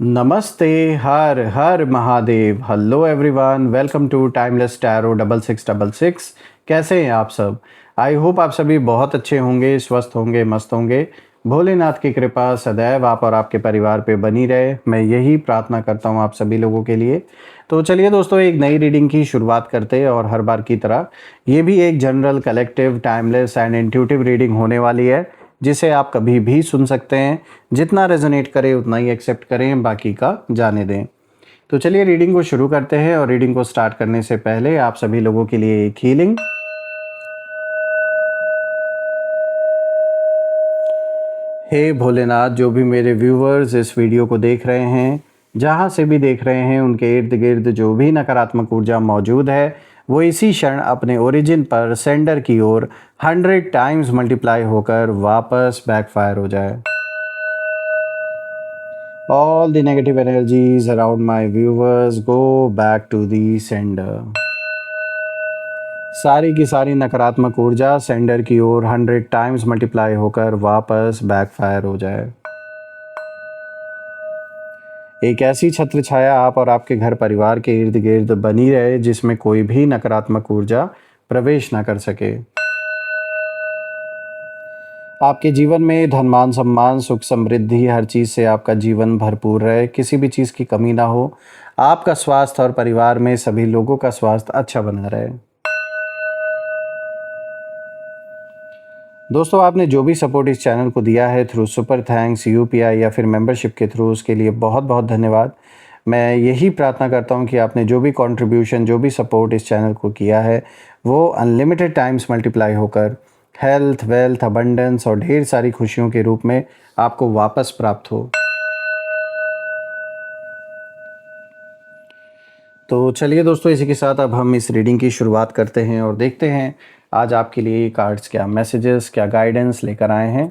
नमस्ते। हर हर Mahadev. Hello everyone, welcome to timeless tarot 6666। कैसे हैं आप सब? आई होप आप सभी बहुत अच्छे होंगे, स्वस्थ होंगे, मस्त होंगे। भोलेनाथ की कृपा सदैव आप और आपके परिवार पे बनी रहे, मैं यही प्रार्थना करता हूँ आप सभी लोगों के लिए। तो चलिए दोस्तों, एक नई रीडिंग की शुरुआत करते हैं और हर बार की तरह ये भी एक general, collective, timeless and intuitive reading होने वाली है, जिसे आप कभी भी सुन सकते हैं। जितना रेजोनेट करे उतना ही एक्सेप्ट करें, बाकी का जाने दें। तो चलिए रीडिंग को शुरू करते हैं। और रीडिंग को स्टार्ट करने से पहले आप सभी लोगों के लिए एक हीलिंग। हे भोलेनाथ, जो भी मेरे व्यूवर्स इस वीडियो को देख रहे हैं, जहाँ से भी देख रहे हैं, उनके इर्द गिर्द जो भी नकारात्मक ऊर्जा मौजूद है, वो इसी क्षण अपने ओरिजिन पर सेंडर की ओर 100 टाइम्स मल्टीप्लाई होकर वापस बैकफायर हो जाए। All the negative energies around my viewers go back to the sender. सारी की सारी नकारात्मक ऊर्जा सेंडर की ओर 100 टाइम्स मल्टीप्लाई होकर वापस बैकफायर हो जाए। एक ऐसी छत्र छाया आप और आपके घर परिवार के इर्द गिर्द बनी रहे, जिसमें कोई भी नकारात्मक ऊर्जा प्रवेश ना कर सके। आपके जीवन में धन, मान, सम्मान, सुख, समृद्धि, हर चीज़ से आपका जीवन भरपूर रहे, किसी भी चीज़ की कमी ना हो। आपका स्वास्थ्य और परिवार में सभी लोगों का स्वास्थ्य अच्छा बना रहे। दोस्तों, आपने जो भी सपोर्ट इस चैनल को दिया है थ्रू सुपर थैंक्स, यूपीआई या फिर मेंबरशिप के थ्रू, उसके लिए बहुत बहुत धन्यवाद। मैं यही प्रार्थना करता हूं कि आपने जो भी कंट्रीब्यूशन, जो भी सपोर्ट इस चैनल को किया है, वो अनलिमिटेड टाइम्स मल्टीप्लाई होकर हेल्थ, वेल्थ, अबंडेंस और ढेर सारी खुशियों के रूप में आपको वापस प्राप्त हो। तो चलिए दोस्तों, इसी के साथ अब हम इस रीडिंग की शुरुआत करते हैं और देखते हैं आज आपके लिए कार्ड्स क्या मैसेजेस, क्या गाइडेंस लेकर आए हैं।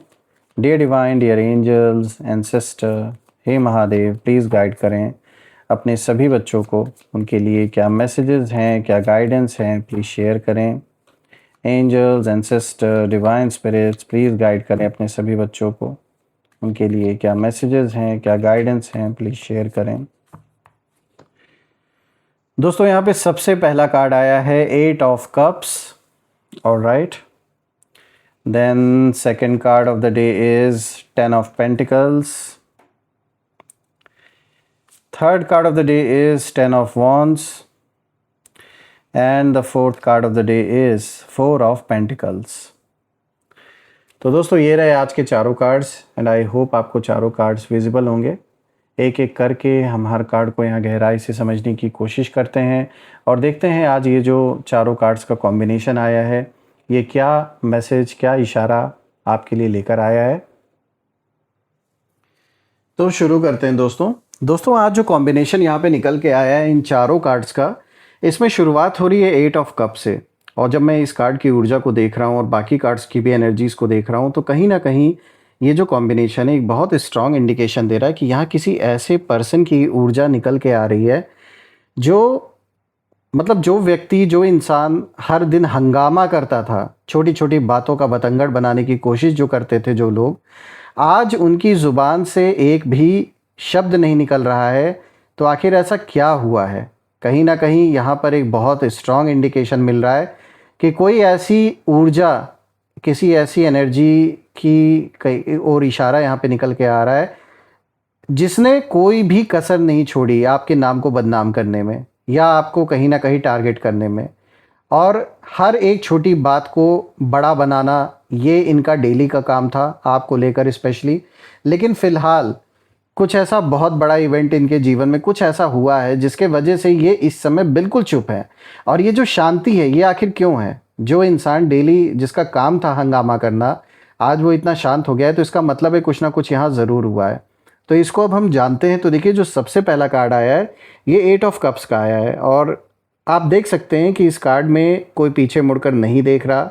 Dear divine, dear angels, ancestor, हे महादेव, प्लीज़ गाइड करें अपने सभी बच्चों को। उनके लिए क्या मैसेजेस हैं, क्या गाइडेंस हैं, प्लीज़ शेयर करें। Angels, ancestor, divine spirits, please guide करें अपने सभी बच्चों को। उनके लिए क्या मैसेजेस हैं, क्या गाइडेंस हैं, प्लीज़ शेयर करें। दोस्तों, यहाँ पे सबसे पहला कार्ड आया है 8 of cups. Alright, then second card of the day is 10 of pentacles. Third card of the day is 10 of wands and the fourth card of the day is 4 of pentacles. तो दोस्तों, ये रहे आज के चारों cards and I hope आपको चारों cards visible होंगे। एक एक करके हम हर कार्ड को यहाँ गहराई से समझने की कोशिश करते हैं और देखते हैं आज ये जो चारों कार्ड्स का कॉम्बिनेशन आया है, ये क्या मैसेज, क्या इशारा आपके लिए लेकर आया है। तो शुरू करते हैं दोस्तों, आज जो कॉम्बिनेशन यहाँ पे निकल के आया है इन चारों कार्ड्स का, इसमें शुरुआत हो रही है 8 ऑफ कप से। और जब मैं इस कार्ड की ऊर्जा को देख रहा हूँ और बाकी कार्ड्स की भी एनर्जीज़ को देख रहा हूँ, तो कहीं ना कहीं ये जो कॉम्बिनेशन है एक बहुत स्ट्रॉन्ग इंडिकेशन दे रहा है कि यहाँ किसी ऐसे पर्सन की ऊर्जा निकल के आ रही है जो, मतलब जो व्यक्ति, जो इंसान हर दिन हंगामा करता था, छोटी छोटी बातों का बतंगड़ बनाने की कोशिश जो करते थे जो लोग, आज उनकी ज़ुबान से एक भी शब्द नहीं निकल रहा है। तो आखिर ऐसा क्या हुआ है? कहीं ना कहीं यहाँ पर एक बहुत स्ट्रॉन्ग इंडिकेशन मिल रहा है कि कोई ऐसी ऊर्जा, किसी ऐसी एनर्जी की और इशारा यहाँ पे निकल के आ रहा है जिसने कोई भी कसर नहीं छोड़ी आपके नाम को बदनाम करने में या आपको कहीं ना कहीं टारगेट करने में। और हर एक छोटी बात को बड़ा बनाना, ये इनका डेली का काम था आपको लेकर स्पेशली। लेकिन फ़िलहाल कुछ ऐसा बहुत बड़ा इवेंट इनके जीवन में कुछ ऐसा हुआ है जिसके वजह से ये इस समय बिल्कुल चुप है। और ये जो शांति है, ये आखिर क्यों है? जो इंसान डेली, जिसका काम था हंगामा करना, आज वो इतना शांत हो गया है, तो इसका मतलब है कुछ ना कुछ यहाँ ज़रूर हुआ है। तो इसको अब हम जानते हैं। तो देखिए, जो सबसे पहला कार्ड आया है ये 8 ऑफ कप्स का आया है और आप देख सकते हैं कि इस कार्ड में कोई पीछे मुड़कर नहीं देख रहा।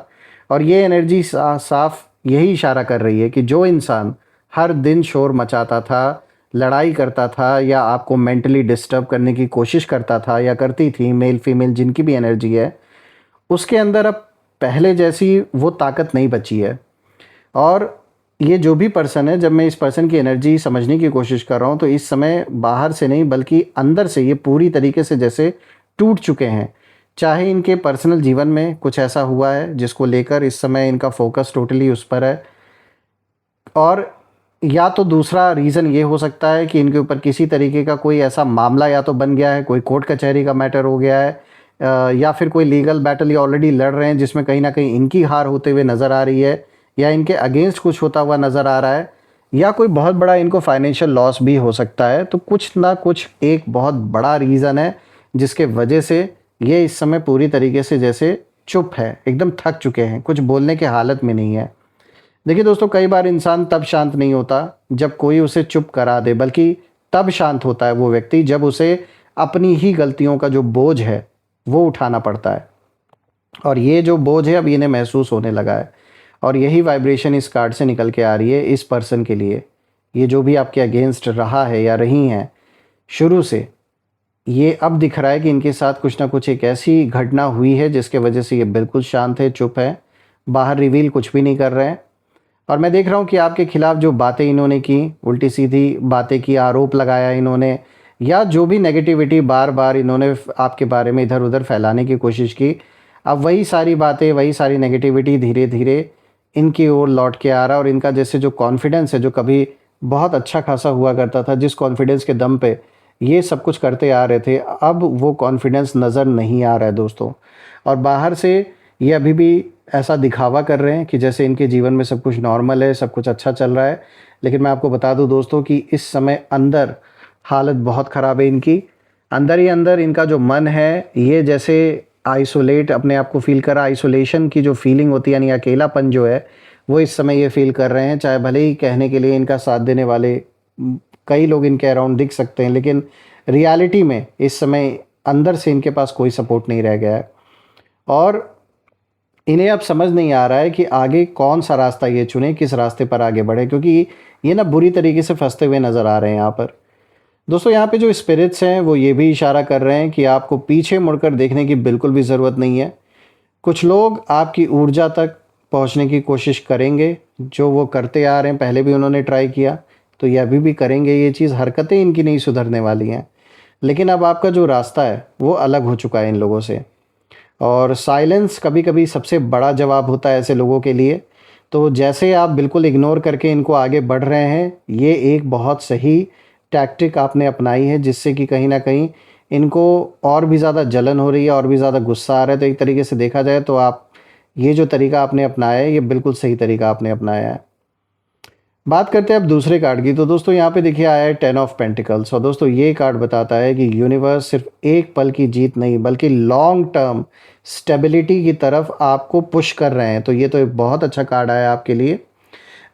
और ये एनर्जी साफ यही इशारा कर रही है कि जो इंसान हर दिन शोर मचाता था, लड़ाई करता था या आपको मेंटली डिस्टर्ब करने की कोशिश करता था या करती थी, मेल फीमेल जिनकी भी एनर्जी है, उसके अंदर अब पहले जैसी वो ताकत नहीं बची है। और ये जो भी पर्सन है, जब मैं इस पर्सन की एनर्जी समझने की कोशिश कर रहा हूँ तो इस समय बाहर से नहीं बल्कि अंदर से ये पूरी तरीके से जैसे टूट चुके हैं। चाहे इनके पर्सनल जीवन में कुछ ऐसा हुआ है जिसको लेकर इस समय इनका फोकस टोटली उस पर है, और या तो दूसरा रीज़न ये हो सकता है कि इनके ऊपर किसी तरीके का कोई ऐसा मामला या तो बन गया है, कोई कोर्ट कचहरी का मैटर हो गया है, या फिर कोई लीगल बैटल ये ऑलरेडी लड़ रहे हैं जिसमें कहीं ना कहीं इनकी हार होते हुए नज़र आ रही है, या इनके अगेंस्ट कुछ होता हुआ नज़र आ रहा है, या कोई बहुत बड़ा इनको फाइनेंशियल लॉस भी हो सकता है। तो कुछ ना कुछ एक बहुत बड़ा रीज़न है जिसके वजह से ये इस समय पूरी तरीके से जैसे चुप है, एकदम थक चुके हैं, कुछ बोलने की हालत में नहीं है। देखिए दोस्तों, कई बार इंसान तब शांत नहीं होता जब कोई उसे चुप करा दे, बल्कि तब शांत होता है वो व्यक्ति जब उसे अपनी ही गलतियों का जो बोझ है वो उठाना पड़ता है। और ये जो बोझ है अब इन्हें महसूस होने लगा है, और यही वाइब्रेशन इस कार्ड से निकल के आ रही है इस पर्सन के लिए। ये जो भी आपके अगेंस्ट रहा है या रही हैं शुरू से, ये अब दिख रहा है कि इनके साथ कुछ ना कुछ एक ऐसी घटना हुई है जिसके वजह से ये बिल्कुल शांत है, चुप है, बाहर रिवील कुछ भी नहीं कर रहे हैं। और मैं देख रहा हूँ कि आपके खिलाफ जो बातें इन्होंने की, उल्टी सीधी बातें की, आरोप लगाया इन्होंने, या जो भी नेगेटिविटी बार बार इन्होंने आपके बारे में इधर उधर फैलाने की कोशिश की, अब वही सारी बातें, वही सारी नेगेटिविटी धीरे धीरे इनकी ओर लौट के आ रहा है। और इनका जैसे जो कॉन्फिडेंस है, जो कभी बहुत अच्छा खासा हुआ करता था, जिस कॉन्फिडेंस के दम पे ये सब कुछ करते आ रहे थे, अब वो कॉन्फिडेंस नज़र नहीं आ रहा है दोस्तों। और बाहर से ये अभी भी ऐसा दिखावा कर रहे हैं कि जैसे इनके जीवन में सब कुछ नॉर्मल है, सब कुछ अच्छा चल रहा है। लेकिन मैं आपको बता दूं दोस्तों कि इस समय अंदर हालत बहुत ख़राब है इनकी। अंदर ही अंदर इनका जो मन है ये जैसे आइसोलेट अपने आप को फील कर रहा, आइसोलेशन की जो फीलिंग होती है यानी अकेलापन जो है वो इस समय ये फील कर रहे हैं। चाहे भले ही कहने के लिए इनका साथ देने वाले कई लोग इनके अराउंड दिख सकते हैं, लेकिन रियलिटी में इस समय अंदर से इनके पास कोई सपोर्ट नहीं रह गया है। और इन्हें अब समझ नहीं आ रहा है कि आगे कौन सा रास्ता ये चुने, किस रास्ते पर आगे बढ़े, क्योंकि ये ना बुरी तरीके से फंसते हुए नज़र आ रहे हैं यहाँ पर। दोस्तों, यहाँ पे जो स्पिरिट्स हैं वो ये भी इशारा कर रहे हैं कि आपको पीछे मुड़कर देखने की बिल्कुल भी ज़रूरत नहीं है। कुछ लोग आपकी ऊर्जा तक पहुँचने की कोशिश करेंगे, जो वो करते आ रहे हैं, पहले भी उन्होंने ट्राई किया तो ये अभी भी करेंगे ये चीज़, हरकतें इनकी नहीं सुधरने वाली हैं। लेकिन अब आपका जो रास्ता है वो अलग हो चुका है इन लोगों से। और साइलेंस कभी कभी सबसे बड़ा जवाब होता है ऐसे लोगों के लिए। तो जैसे आप बिल्कुल इग्नोर करके इनको आगे बढ़ रहे हैं, ये एक बहुत सही टैक्टिक आपने अपनाई है जिससे कि कहीं ना कहीं इनको और भी ज़्यादा जलन हो रही है, और भी ज़्यादा गुस्सा आ रहा है। तो एक तरीके से देखा जाए तो आप ये जो तरीका आपने अपनाया है ये बिल्कुल सही तरीका आपने अपनाया है। बात करते हैं अब दूसरे कार्ड की। तो दोस्तों यहाँ पे देखिए आया है 10 ऑफ पेंटिकल्स, और दोस्तों ये कार्ड बताता है कि यूनिवर्स सिर्फ एक पल की जीत नहीं बल्कि लॉन्ग टर्म स्टेबिलिटी की तरफ आपको पुश कर रहे हैं। तो ये तो एक बहुत अच्छा कार्ड आया आपके लिए।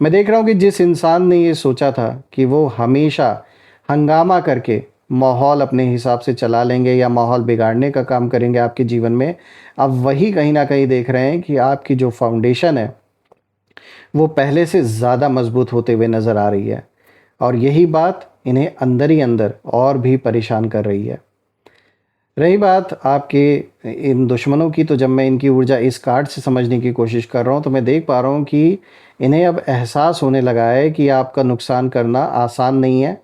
मैं देख रहा हूँ कि जिस इंसान ने ये सोचा था कि वो हमेशा हंगामा करके माहौल अपने हिसाब से चला लेंगे या माहौल बिगाड़ने का काम करेंगे आपके जीवन में, अब वही कहीं ना कहीं देख रहे हैं कि आपकी जो फाउंडेशन है वो पहले से ज़्यादा मजबूत होते हुए नज़र आ रही है। और यही बात इन्हें अंदर ही अंदर और भी परेशान कर रही है। रही बात आपके इन दुश्मनों की, तो जब मैं इनकी ऊर्जा इस कार्ड से समझने की कोशिश कर रहा हूँ तो मैं देख पा रहा हूँ कि इन्हें अब एहसास होने लगा है कि आपका नुकसान करना आसान नहीं है।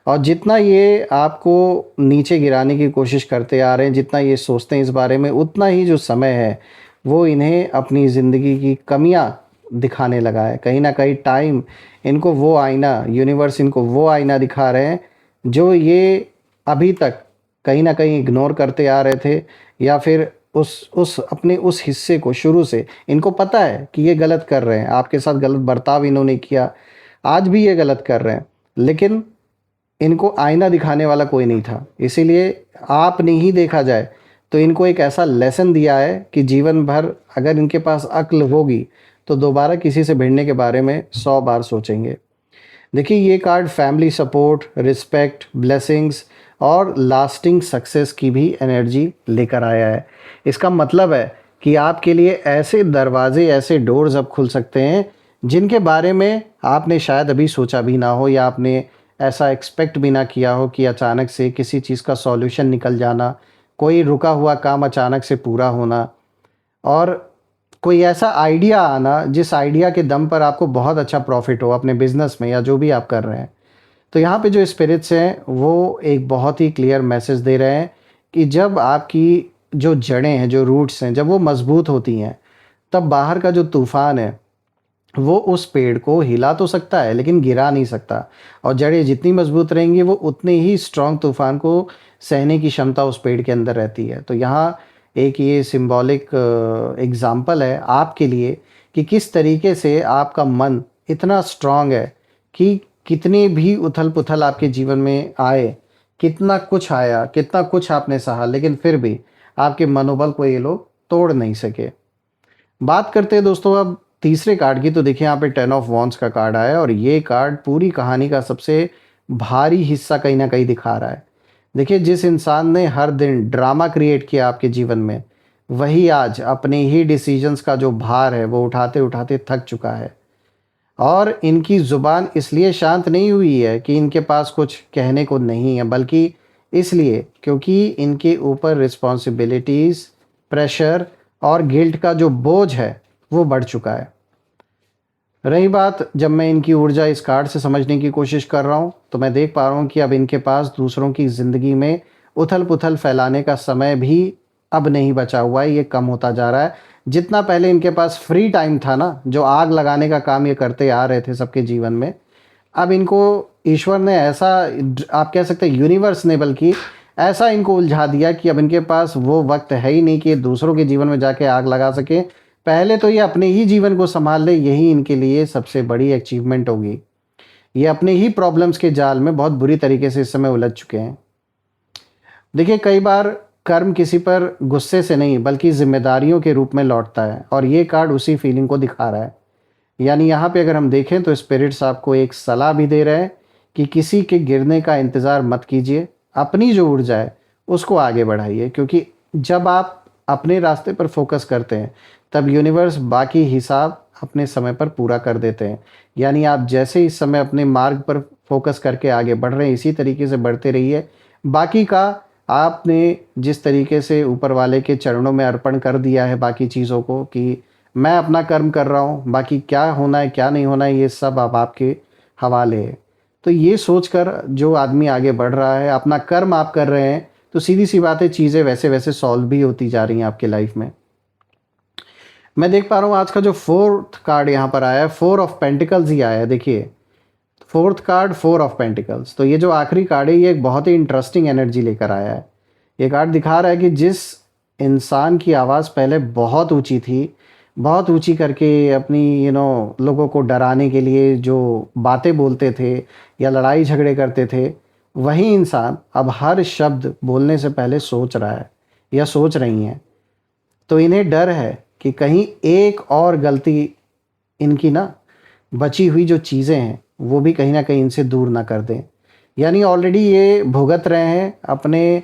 और जितना ये आपको नीचे गिराने की कोशिश करते आ रहे हैं, जितना ये सोचते हैं इस बारे में, उतना ही जो समय है वो इन्हें अपनी ज़िंदगी की कमियां दिखाने लगा है। कहीं ना कहीं टाइम इनको वो आईना, यूनिवर्स इनको वो आईना दिखा रहे हैं जो ये अभी तक कहीं ना कहीं इग्नोर करते आ रहे थे, या फिर उस अपने उस हिस्से को शुरू से इनको पता है कि ये गलत कर रहे हैं, आपके साथ गलत बर्ताव इन्होंने किया, आज भी ये गलत कर रहे हैं, लेकिन इनको आईना दिखाने वाला कोई नहीं था। इसीलिए आपने ही देखा जाए तो इनको एक ऐसा लेसन दिया है कि जीवन भर अगर इनके पास अक्ल होगी तो दोबारा किसी से भिड़ने के बारे में 100 बार सोचेंगे। देखिए ये card family support, respect, blessings और लास्टिंग सक्सेस की भी एनर्जी लेकर आया है। इसका मतलब है कि आपके लिए ऐसे दरवाजे, ऐसे डोर्स अब खुल सकते हैं जिनके बारे में आपने शायद अभी सोचा भी ना हो, या आपने ऐसा एक्सपेक्ट भी ना किया हो कि अचानक से किसी चीज़ का सॉल्यूशन निकल जाना, कोई रुका हुआ काम अचानक से पूरा होना। और कोई ऐसा आइडिया आना जिस आइडिया के दम पर आपको बहुत अच्छा प्रॉफिट हो अपने बिजनेस में या जो भी आप कर रहे हैं। तो यहाँ पे जो स्पिरिट्स हैं वो एक बहुत ही क्लियर मैसेज दे रहे हैं कि जब आपकी जो जड़ें हैं, जो रूट्स हैं, जब वो मजबूत होती हैं, तब बाहर का जो तूफान है वो उस पेड़ को हिला तो सकता है लेकिन गिरा नहीं सकता। और जड़ें जितनी मजबूत रहेंगी वो उतने ही स्ट्रॉन्ग तूफान को सहने की क्षमता उस पेड़ के अंदर रहती है। तो यहाँ एक ये सिंबॉलिक एग्जाम्पल है आपके लिए कि किस तरीके से आपका मन इतना स्ट्रांग है कि कितने भी उथल पुथल आपके जीवन में आए, कितना कुछ आया, कितना कुछ आपने सहा, लेकिन फिर भी आपके मनोबल को ये लोग तोड़ नहीं सके। बात करते हैं दोस्तों अब तीसरे कार्ड की। तो देखिए यहाँ पे 10 ऑफ वॉन्ड्स का कार्ड आया है और ये कार्ड पूरी कहानी का सबसे भारी हिस्सा कहीं ना कहीं दिखा रहा है। देखिए जिस इंसान ने हर दिन ड्रामा क्रिएट किया आपके जीवन में, वही आज अपने ही डिसीजंस का जो भार है वो उठाते उठाते थक चुका है। और इनकी ज़ुबान इसलिए शांत नहीं हुई है कि इनके पास कुछ कहने को नहीं है, बल्कि इसलिए क्योंकि इनके ऊपर रिस्पॉन्सिबिलिटीज़, प्रेशर और गिल्ट का जो बोझ है वो बढ़ चुका है। रही बात जब मैं इनकी ऊर्जा इस कार्ड से समझने की कोशिश कर रहा हूँ, तो मैं देख पा रहा हूँ कि अब इनके पास दूसरों की ज़िंदगी में उथल पुथल फैलाने का समय भी अब नहीं बचा हुआ है, ये कम होता जा रहा है। जितना पहले इनके पास फ्री टाइम था ना, जो आग लगाने का काम ये करते आ रहे थे सबके जीवन में, अब इनको ईश्वर ने ऐसा, आप कह सकते हैं यूनिवर्स ने बल्कि ऐसा इनको उलझा दिया कि अब इनके पास वो वक्त है ही नहीं कि दूसरों के जीवन में जाके आग लगा सके। पहले तो ये अपने ही जीवन को संभाल ले, यही इनके लिए सबसे बड़ी अचीवमेंट होगी। ये अपने ही प्रॉब्लम्स के जाल में बहुत बुरी तरीके से इस समय उलझ चुके हैं। देखिए कई बार कर्म किसी पर गुस्से से नहीं बल्कि जिम्मेदारियों के रूप में लौटता है और ये कार्ड उसी फीलिंग को दिखा रहा है। यानी यहाँ पे अगर हम देखें तो स्पिरिट्स आपको एक सलाह भी दे रहे हैं कि किसी के गिरने का इंतज़ार मत कीजिए, अपनी जो ऊर्जा है उसको आगे बढ़ाइए, क्योंकि जब आप अपने रास्ते पर फोकस करते हैं तब यूनिवर्स बाकी हिसाब अपने समय पर पूरा कर देते हैं। यानी आप जैसे इस समय अपने मार्ग पर फोकस करके आगे बढ़ रहे हैं, इसी तरीके से बढ़ते रहिए। बाकी का आपने जिस तरीके से ऊपर वाले के चरणों में अर्पण कर दिया है बाकी चीज़ों को कि मैं अपना कर्म कर रहा हूँ, बाकी क्या होना है क्या नहीं होना है ये सब अब आपके हवाले है। तो ये सोचकर जो आदमी आगे बढ़ रहा है, अपना कर्म आप कर रहे हैं, तो सीधी सी बात है चीज़ें वैसे वैसे सॉल्व भी होती जा रही हैं आपकी लाइफ में। मैं देख पा रहा हूँ आज का जो फोर्थ कार्ड यहाँ पर आया है, 4 ऑफ पेंटिकल्स ही आया है। देखिए फोर्थ कार्ड 4 ऑफ पेंटिकल्स, तो ये जो आखिरी कार्ड है ये एक बहुत ही इंटरेस्टिंग एनर्जी लेकर आया है। ये कार्ड दिखा रहा है कि जिस इंसान की आवाज़ पहले बहुत ऊंची थी, बहुत ऊंची करके अपनी लोगों को डराने के लिए जो बातें बोलते थे या लड़ाई झगड़े करते थे, वही इंसान अब हर शब्द बोलने से पहले सोच रहा है या सोच रही हैं। तो इन्हें डर है कि कहीं एक और गलती इनकी ना, बची हुई जो चीज़ें हैं वो भी कहीं ना कहीं इनसे दूर ना कर दें। यानी ऑलरेडी ये भुगत रहे हैं, अपने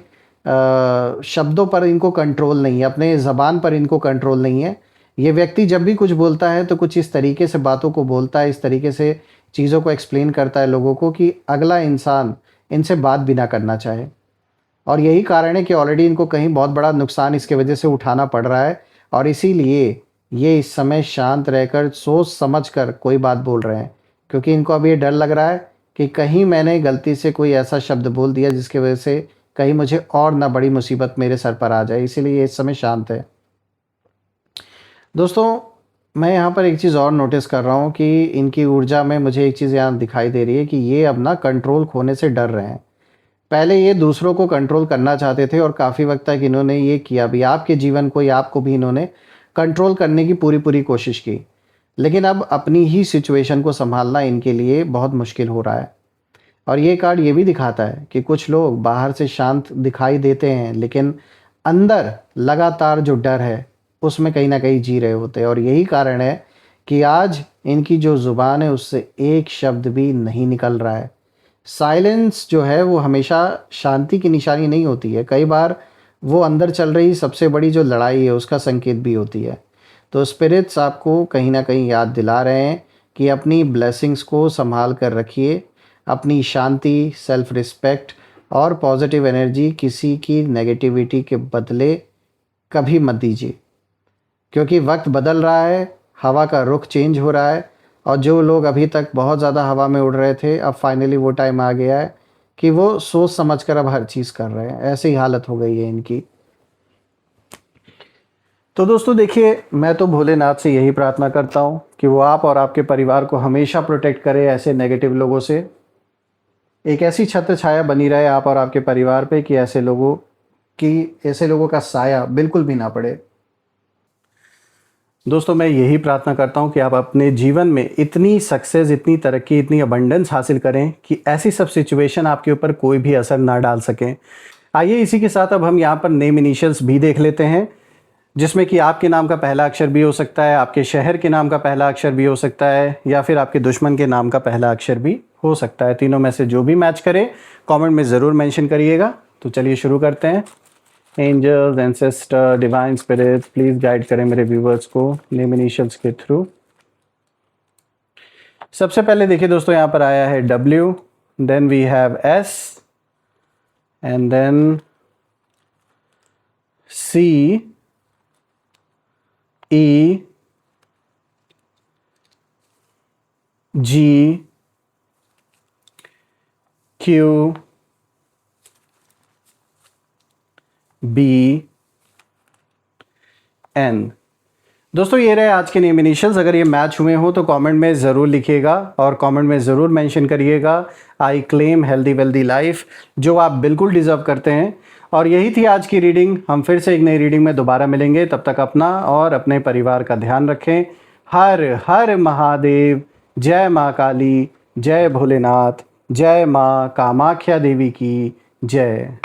शब्दों पर इनको कंट्रोल नहीं है, अपने ज़बान पर इनको कंट्रोल नहीं है। ये व्यक्ति जब भी कुछ बोलता है तो कुछ इस तरीके से बातों को बोलता है, इस तरीके से चीज़ों को एक्सप्लेन करता है लोगों को कि अगला इंसान इनसे बात भी ना करना चाहे। और यही कारण है कि ऑलरेडी इनको कहीं बहुत बड़ा नुकसान इसके वजह से उठाना पड़ रहा है और इसीलिए ये इस समय शांत रहकर सोच समझ कर कोई बात बोल रहे हैं, क्योंकि इनको अब ये डर लग रहा है कि कहीं मैंने गलती से कोई ऐसा शब्द बोल दिया जिसकी वजह से कहीं मुझे और ना बड़ी मुसीबत मेरे सर पर आ जाए, इसीलिए ये इस समय शांत है। दोस्तों मैं यहाँ पर एक चीज़ और नोटिस कर रहा हूँ कि इनकी ऊर्जा में मुझे एक चीज़ यहाँ दिखाई दे रही है कि ये अब ना कंट्रोल खोने से डर रहे हैं। पहले ये दूसरों को कंट्रोल करना चाहते थे और काफ़ी वक्त तक इन्होंने ये किया भी, आपके जीवन को या आपको भी इन्होंने कंट्रोल करने की पूरी पूरी कोशिश की, लेकिन अब अपनी ही सिचुएशन को संभालना इनके लिए बहुत मुश्किल हो रहा है। और ये कार्ड ये भी दिखाता है कि कुछ लोग बाहर से शांत दिखाई देते हैं लेकिन अंदर लगातार जो डर है उसमें कहीं ना कहीं जी रहे होते हैं। और यही कारण है कि आज इनकी जो ज़ुबान है उससे एक शब्द भी नहीं निकल रहा है। साइलेंस जो है वो हमेशा शांति की निशानी नहीं होती है, कई बार वो अंदर चल रही सबसे बड़ी जो लड़ाई है उसका संकेत भी होती है। तो स्पिरिट्स आपको कहीं ना कहीं याद दिला रहे हैं कि अपनी ब्लेसिंग्स को संभाल कर रखिए, अपनी शांति, सेल्फ रिस्पेक्ट और पॉजिटिव एनर्जी किसी की नेगेटिविटी के बदले कभी मत दीजिए, क्योंकि वक्त बदल रहा है, हवा का रुख चेंज हो रहा है और जो लोग अभी तक बहुत ज़्यादा हवा में उड़ रहे थे, अब फाइनली वो टाइम आ गया है कि वो सोच समझ कर अब हर चीज़ कर रहे हैं। ऐसी हालत हो गई है इनकी। तो दोस्तों देखिए, मैं तो भोलेनाथ से यही प्रार्थना करता हूँ कि वो आप और आपके परिवार को हमेशा प्रोटेक्ट करे ऐसे नेगेटिव लोगों से। एक ऐसी छत्र छाया बनी रहे आप और आपके परिवार पे कि ऐसे लोगों का साया बिल्कुल भी ना पड़े। दोस्तों मैं यही प्रार्थना करता हूँ कि आप अपने जीवन में इतनी सक्सेस, इतनी तरक्की, इतनी अबंडेंस हासिल करें कि ऐसी सब सिचुएशन आपके ऊपर कोई भी असर ना डाल सकें। आइए इसी के साथ अब हम यहाँ पर नेम इनिशियल्स भी देख लेते हैं, जिसमें कि आपके नाम का पहला अक्षर भी हो सकता है, आपके शहर के नाम का पहला अक्षर भी हो सकता है, या फिर आपके दुश्मन के नाम का पहला अक्षर भी हो सकता है। तीनों में से जो भी मैच करे कमेंट में ज़रूर मेंशन करिएगा। तो चलिए शुरू करते हैं। Angels, ancestor, divine spirits, please guide करें मेरे व्यूवर्स को नेम इनिशियल्स के थ्रू। सबसे पहले देखिए दोस्तों, यहाँ पर आया है W, then we have S and then C, E, G, Q, B, N। दोस्तों ये रहे आज के नेम इनिशियल्स। अगर ये मैच हुए हो तो कमेंट में ज़रूर लिखिएगा और कमेंट में ज़रूर मेंशन करिएगा I claim healthy wealthy life, जो आप बिल्कुल डिज़र्व करते हैं। और यही थी आज की रीडिंग। हम फिर से एक नई रीडिंग में दोबारा मिलेंगे। तब तक अपना और अपने परिवार का ध्यान रखें। हर हर महादेव। जय माँ काली, जय भोलेनाथ, जय माँ कामाख्या देवी की जय।